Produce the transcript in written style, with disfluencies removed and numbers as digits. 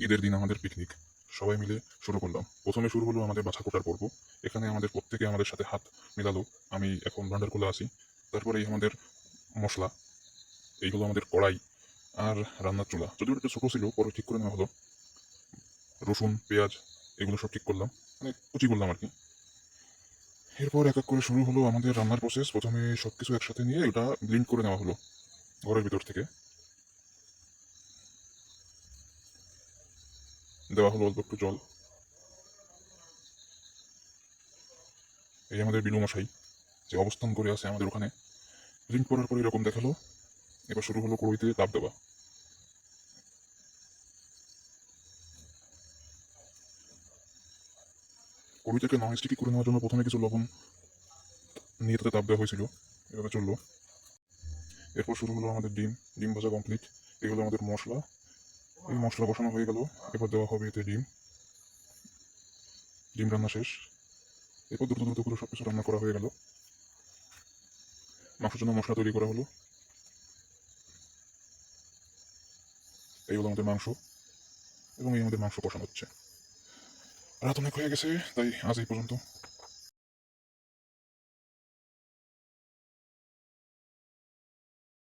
ঈদের দিন আমাদের পিকনিক সবাই মিলে শুরু করলাম। প্রথমে শুরু হলো আমাদের বাছা কোটার পর্ব। এখানে আমাদের প্রত্যেকে আমাদের সাথে হাত মেলালো। আমি এখন ভান্ডারকুলা আছি। তারপরে এই আমাদের মশলা, এই হলো আমাদের কড়াই আর রান্নার চুলা। যদিও একটু ছোটো ছিল, পরে ঠিক করে নেওয়া হলো। রসুন, পেঁয়াজ এগুলো সব ঠিক করলাম, মানে কুচি করলাম আর কি। এরপর এক এক করে শুরু হলো আমাদের রান্নার প্রসেস। প্রথমে সব কিছু একসাথে নিয়ে এটা ব্লেন্ড করে নেওয়া হলো ঘরের ভিতর থেকে। দেওয়া হলো অল্প একটু জল। এই আমাদের বিনু মশাই যে অবস্থান করে আছে আমাদের ওখানে, ব্লেন্ড করার পরে এরকম দেখালো। এবার শুরু হলো কড়াইতে তাপ দেওয়া। কড়াইটাকে নন স্টিকি করে নেওয়ার জন্য প্রথমে কিছু লবণ নিয়ে তাতে তাপ দেওয়া হয়েছিল। এভাবে চললো। এরপর শুরু হলো আমাদের ডিম। ডিম ভাজা কমপ্লিট। এগুলো আমাদের মশলা। এই মশলা কষানো হয়ে গেল। এবার দেওয়া হবে এতে ডিম। ডিম রান্না শেষ। এরপর দ্রুত দ্রুত করে সব কিছু রান্না করা হয়ে গেল। মাংসের জন্য মশলা তৈরি করা হলো। এই হলো আমাদের মাংস, এবং এই আমাদের মাংস কষানো হচ্ছে। রাত অনেক হয়ে গেছে, তাই আজ এই পর্যন্ত।